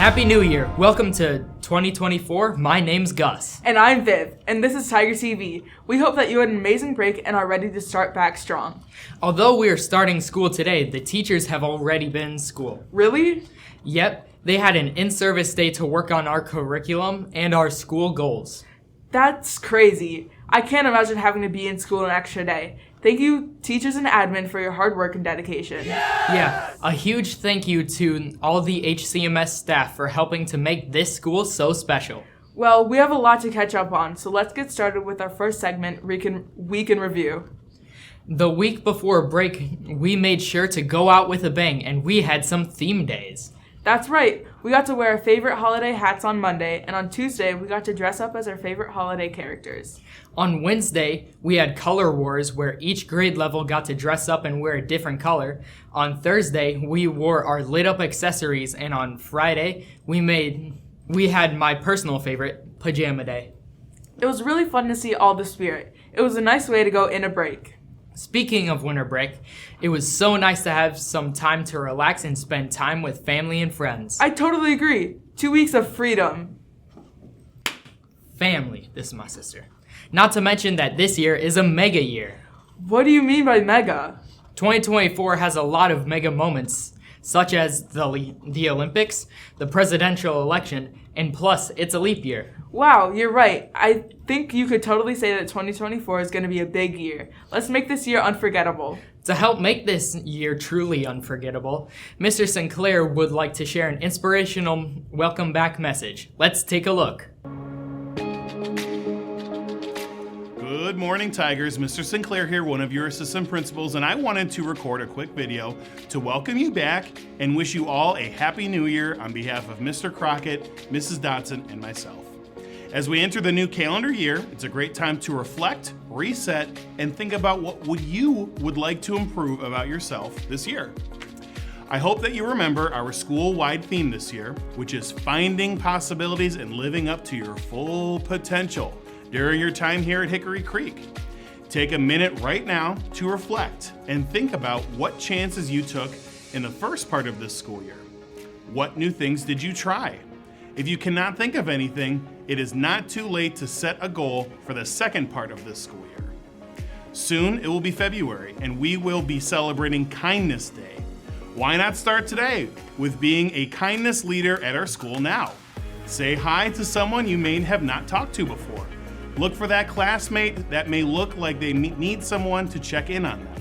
Happy New Year! Welcome to 2024. My name's Gus. And I'm Viv, and this is Tiger TV. We hope that you had an amazing break and are ready to start back strong. Although we are starting school today, the teachers have already been in school. Really? Yep, they had an in-service day to work on our curriculum and our school goals. That's crazy. I can't imagine having to be in school an extra day. Thank you, teachers and admin, for your hard work and dedication. Yeah, a huge thank you to all the HCMS staff for helping to make this school so special. Well, we have a lot to catch up on, so let's get started with our first segment, Week in Review. The week before break, we made sure to go out with a bang, and we had some theme days. That's right. We got to wear our favorite holiday hats on Monday, and on Tuesday, we got to dress up as our favorite holiday characters. On Wednesday, we had Color Wars, where each grade level got to dress up and wear a different color. On Thursday, we wore our lit-up accessories, and on Friday, we had my personal favorite, Pajama Day. It was really fun to see all the spirit. It was a nice way to go in a break. Speaking of winter break, it was so nice to have some time to relax and spend time with family and friends. I totally agree. 2 weeks of freedom. Family, this is my sister. Not to mention that this year is a mega year. What do you mean by mega? 2024 has a lot of mega moments, such as the Olympics, the presidential election, and plus, it's a leap year. Wow, you're right. I think you could totally say that 2024 is going to be a big year. Let's make this year unforgettable. To help make this year truly unforgettable, Mr. Sinclair would like to share an inspirational welcome back message. Let's take a look. Good morning, Tigers. Mr. Sinclair here, one of your assistant principals, and I wanted to record a quick video to welcome you back and wish you all a happy new year on behalf of Mr. Crockett, Mrs. Dotson, and myself. As we enter the new calendar year, it's a great time to reflect, reset, and think about what you would like to improve about yourself this year. I hope that you remember our school-wide theme this year, which is finding possibilities and living up to your full potential during your time here at Hickory Creek. Take a minute right now to reflect and think about what chances you took in the first part of this school year. What new things did you try? If you cannot think of anything, it is not too late to set a goal for the second part of this school year. Soon it will be February and we will be celebrating Kindness Day. Why not start today with being a kindness leader at our school now? Say hi to someone you may have not talked to before. Look for that classmate that may look like they need someone to check in on them.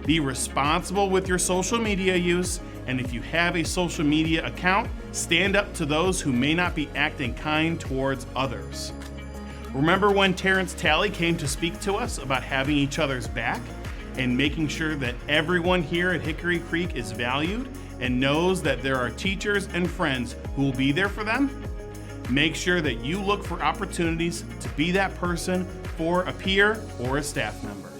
Be responsible with your social media use, and if you have a social media account, stand up to those who may not be acting kind towards others. Remember when Terrence Talley came to speak to us about having each other's back and making sure that everyone here at Hickory Creek is valued and knows that there are teachers and friends who will be there for them? Make sure that you look for opportunities to be that person for a peer or a staff member.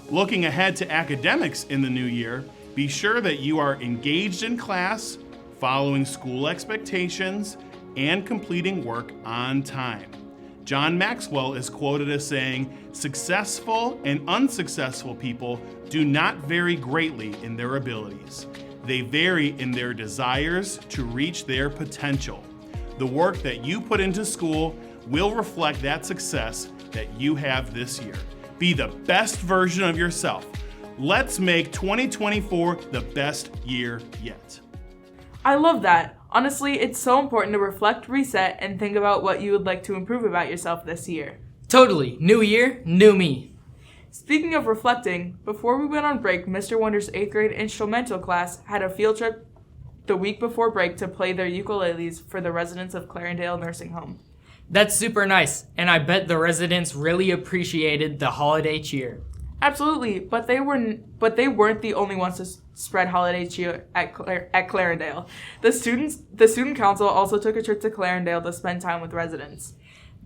Looking ahead to academics in the new year, be sure that you are engaged in class, following school expectations, and completing work on time. John Maxwell is quoted as saying, "Successful and unsuccessful people do not vary greatly in their abilities. They vary in their desires to reach their potential." The work that you put into school will reflect that success that you have this year. Be the best version of yourself. Let's make 2024 the best year yet. I love that. Honestly, it's so important to reflect, reset, and think about what you would like to improve about yourself this year. Totally. New year, new me. Speaking of reflecting, before we went on break, Mr. Wonder's 8th grade instrumental class had a field trip the week before break to play their ukuleles for the residents of Clarendale Nursing Home. That's super nice, and I bet the residents really appreciated the holiday cheer. Absolutely, but they weren't the only ones to spread holiday cheer at Clarendale. The student council also took a trip to Clarendale to spend time with residents.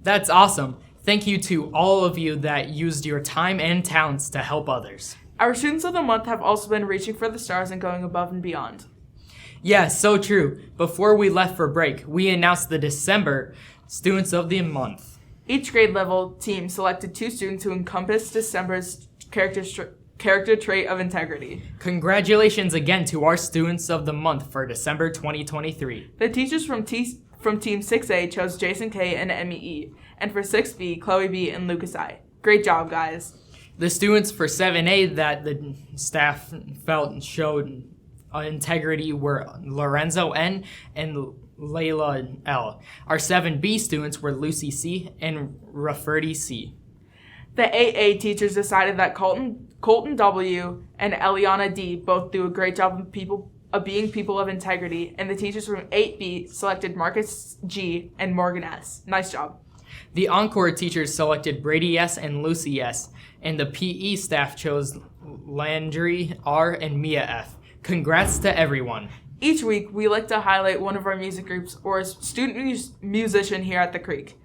That's awesome. Thank you to all of you that used your time and talents to help others. Our students of the month have also been reaching for the stars and going above and beyond. Yeah, so true. Before we left for break, we announced the December Students of the Month. Each grade level team selected 2 students who encompass December's character trait of integrity. Congratulations again to our Students of the Month for December 2023. The teachers from Team 6A chose Jason K. and Emmy E., and for 6B, Chloe B. and Lucas I. Great job, guys. The students for 7A that the staff felt showed integrity were Lorenzo N. and Layla L. Our 7B students were Lucy C. and Rafferty C. The 8A teachers decided that Colton W. and Eliana D. both do a great job of being people of integrity, and the teachers from 8B selected Marcus G. and Morgan S. Nice job. The Encore teachers selected Brady S. and Lucy S., and the PE staff chose Landry R. and Mia F. Congrats to everyone. Each week, we like to highlight one of our music groups or a student musician here at the Creek.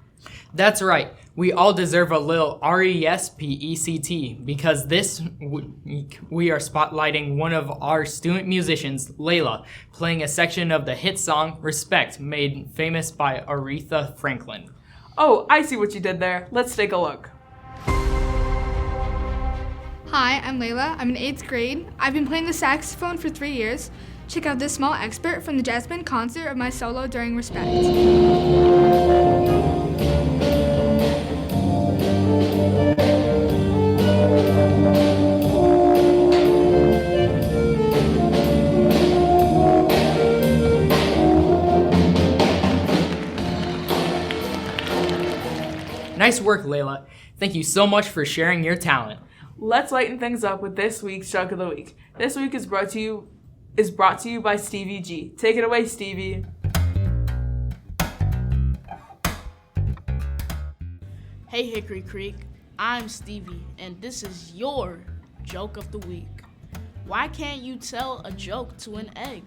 That's right. We all deserve a little RESPECT because this week we are spotlighting one of our student musicians, Layla, playing a section of the hit song Respect, made famous by Aretha Franklin. Oh, I see what you did there. Let's take a look. Hi, I'm Layla. I'm in 8th grade. I've been playing the saxophone for 3 years. Check out this small excerpt from the jazz band concert of my solo during Respect. Nice work, Layla. Thank you so much for sharing your talent. Let's lighten things up with this week's Jug of the Week. This week is brought to you by Stevie G. Take it away, Stevie. Hey Hickory Creek, I'm Stevie, and this is your Joke of the Week. Why can't you tell a joke to an egg?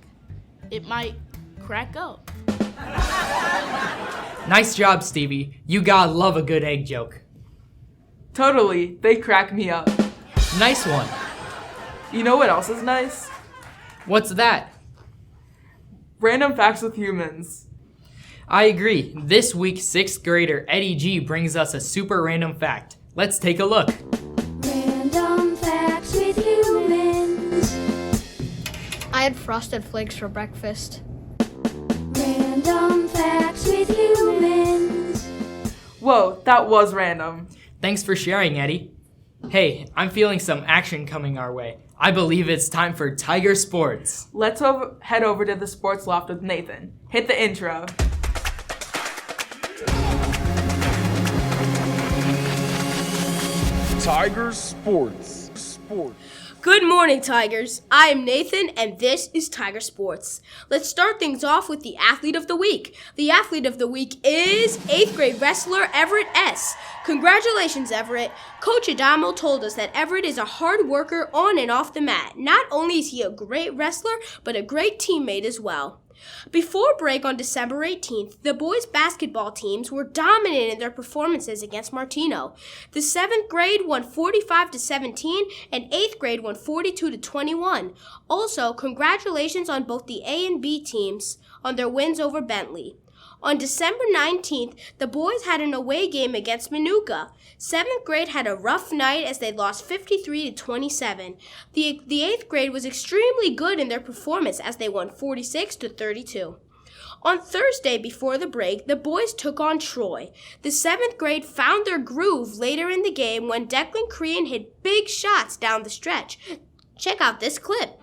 It might crack up. Nice job, Stevie. You gotta love a good egg joke. Totally, they crack me up. Nice one. You know what else is nice? What's that? Random facts with humans. I agree. This week, 6th grader Eddie G brings us a super random fact. Let's take a look. Random facts with humans. I had Frosted Flakes for breakfast. Random facts with humans. Whoa, that was random. Thanks for sharing, Eddie. Hey, I'm feeling some action coming our way. I believe it's time for Tiger Sports. Let's head over to the sports loft with Nathan. Hit the intro. Tiger Sports. Good morning, Tigers. I am Nathan, and this is Tiger Sports. Let's start things off with the Athlete of the Week. The Athlete of the Week is 8th grade wrestler Everett S. Congratulations, Everett. Coach Adamo told us that Everett is a hard worker on and off the mat. Not only is he a great wrestler, but a great teammate as well. Before break on December 18th, the boys' basketball teams were dominant in their performances against Martino. The 7th grade won 45-17 and 8th grade won 42-21. Also, congratulations on both the A and B teams on their wins over Bentley. On December 19th, the boys had an away game against Manuka. 7th grade had a rough night as they lost 53-27. The 8th grade was extremely good in their performance as they won 46-32. On Thursday before the break, the boys took on Troy. The 7th grade found their groove later in the game when Declan Crean hit big shots down the stretch. Check out this clip.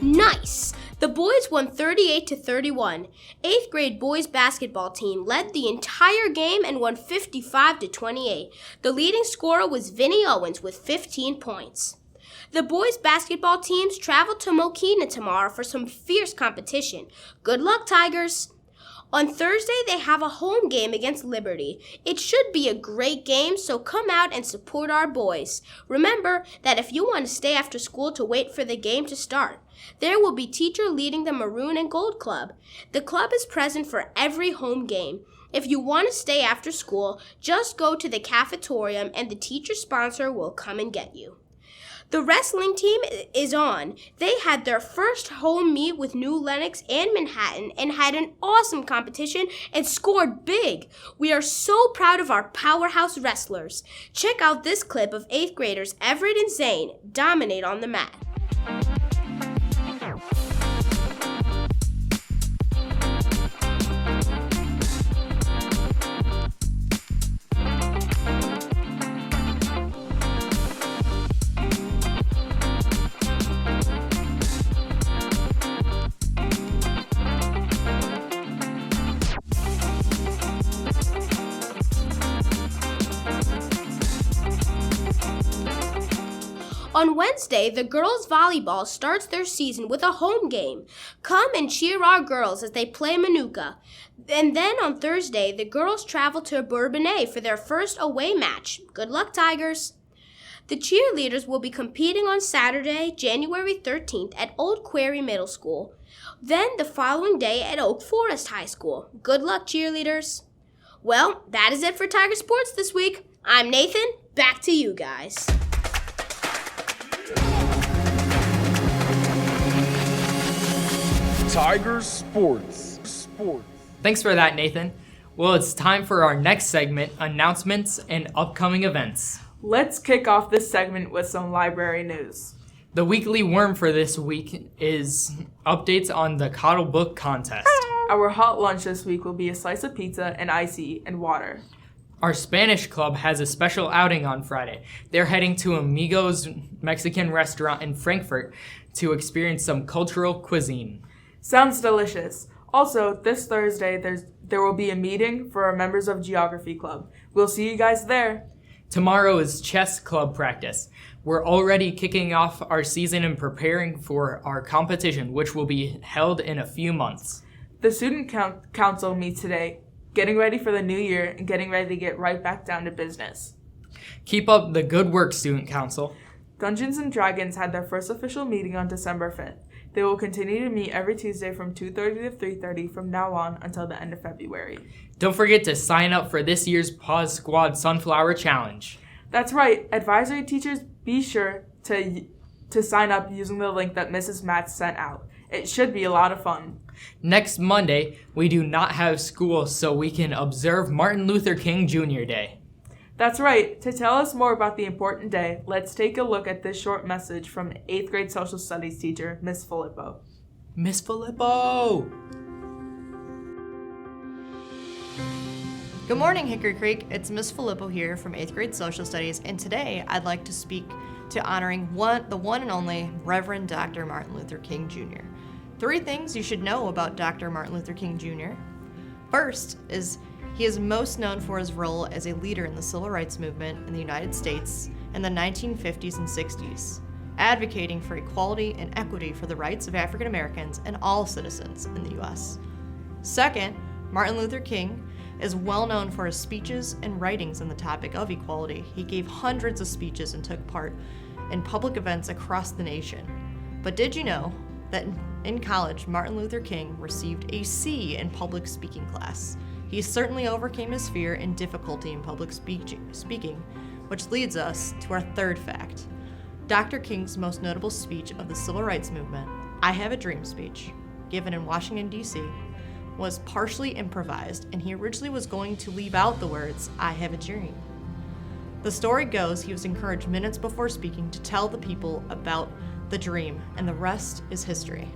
Nice! The boys won 38-31. 8th grade boys basketball team led the entire game and won 55-28. The leading scorer was Vinny Owens with 15 points. The boys basketball teams travel to Mokina tomorrow for some fierce competition. Good luck, Tigers! On Thursday, they have a home game against Liberty. It should be a great game, so come out and support our boys. Remember that if you want to stay after school to wait for the game to start, there will be teacher leading the Maroon and Gold Club. The club is present for every home game. If you want to stay after school, just go to the cafetorium and the teacher sponsor will come and get you. The wrestling team is on. They had their first home meet with New Lenox and Manhattan and had an awesome competition and scored big. We are so proud of our powerhouse wrestlers. Check out this clip of 8th graders Everett and Zane dominate on the mat. On Wednesday, the girls' volleyball starts their season with a home game. Come and cheer our girls as they play Manuka. And then on Thursday, the girls travel to Bourbonnais for their first away match. Good luck, Tigers! The cheerleaders will be competing on Saturday, January 13th at Old Quarry Middle School. Then the following day at Oak Forest High School. Good luck, cheerleaders! Well, that is it for Tiger Sports this week. I'm Nathan. Back to you guys. Tiger Sports. Thanks for that, Nathan. Well, it's time for our next segment, announcements and upcoming events. Let's kick off this segment with some library news. The weekly worm for this week is updates on the Coddle Book Contest. Our hot lunch this week will be a slice of pizza, an icy, and water. Our Spanish club has a special outing on Friday. They're heading to Amigos Mexican restaurant in Frankfurt to experience some cultural cuisine. Sounds delicious. Also, this Thursday, there will be a meeting for our members of Geography Club. We'll see you guys there. Tomorrow is chess club practice. We're already kicking off our season and preparing for our competition, which will be held in a few months. The student council meets today, getting ready for the new year and getting ready to get right back down to business. Keep up the good work, Student Council. Dungeons & Dragons had their first official meeting on December 5th. They will continue to meet every Tuesday from 2:30 to 3:30 from now on until the end of February. Don't forget to sign up for this year's Pause Squad Sunflower Challenge. That's right. Advisory teachers, be sure to sign up using the link that Mrs. Matz sent out. It should be a lot of fun. Next Monday, we do not have school, so we can observe Martin Luther King Jr. Day. That's right. To tell us more about the important day, let's take a look at this short message from 8th grade social studies teacher, Miss Filippo. Miss Filippo! Good morning, Hickory Creek. It's Miss Filippo here from 8th grade social studies, and today I'd like to speak to honoring the one and only Reverend Dr. Martin Luther King Jr. 3 things you should know about Dr. Martin Luther King Jr. First is he is most known for his role as a leader in the civil rights movement in the United States in the 1950s and 60s, advocating for equality and equity for the rights of African Americans and all citizens in the U.S. Second, Martin Luther King is well known for his speeches and writings on the topic of equality. He gave hundreds of speeches and took part in public events across the nation. But did you know that in college, Martin Luther King received a C in public speaking class? He certainly overcame his fear and difficulty in public speaking, which leads us to our third fact. Dr. King's most notable speech of the civil rights movement, I Have a Dream speech, given in Washington, D.C., was partially improvised, and he originally was going to leave out the words, I have a dream. The story goes he was encouraged minutes before speaking to tell the people about the dream, and the rest is history.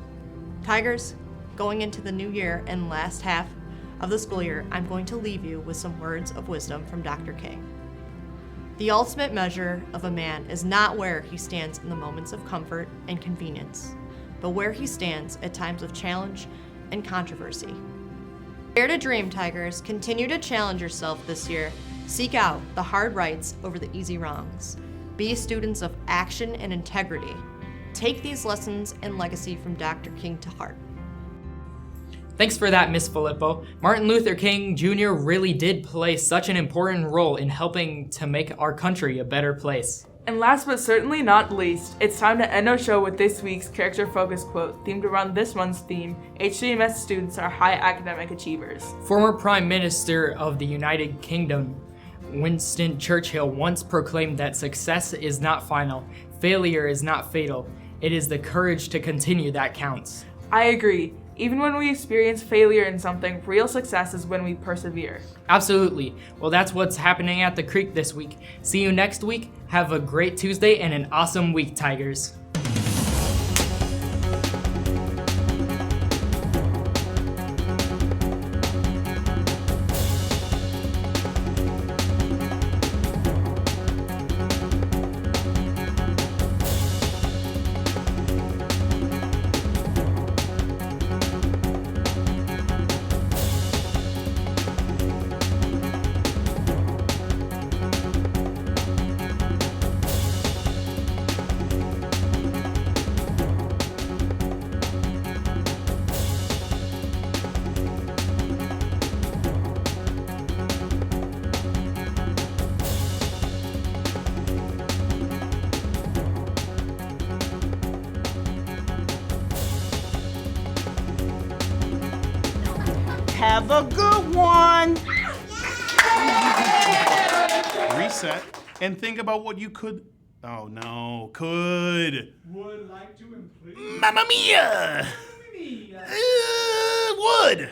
Tigers, going into the new year and last half of the school year, I'm going to leave you with some words of wisdom from Dr. King. The ultimate measure of a man is not where he stands in the moments of comfort and convenience, but where he stands at times of challenge and controversy. Dare to dream, Tigers. Continue to challenge yourself this year. Seek out the hard rights over the easy wrongs. Be students of action and integrity. Take these lessons and legacy from Dr. King to heart. Thanks for that, Miss Filippo. Martin Luther King Jr. really did play such an important role in helping to make our country a better place. And last but certainly not least, it's time to end our show with this week's character focus quote, themed around this month's theme, HCMS students are high academic achievers. Former Prime Minister of the United Kingdom, Winston Churchill, once proclaimed that success is not final. Failure is not fatal. It is the courage to continue that counts. I agree. Even when we experience failure in something, real success is when we persevere. Absolutely. Well, that's what's happening at the Creek this week. See you next week. Have a great Tuesday and an awesome week, Tigers. Have a good one. Reset and think about what you could. Oh no, could. Would like to include. Mamma mia! Mia. Would.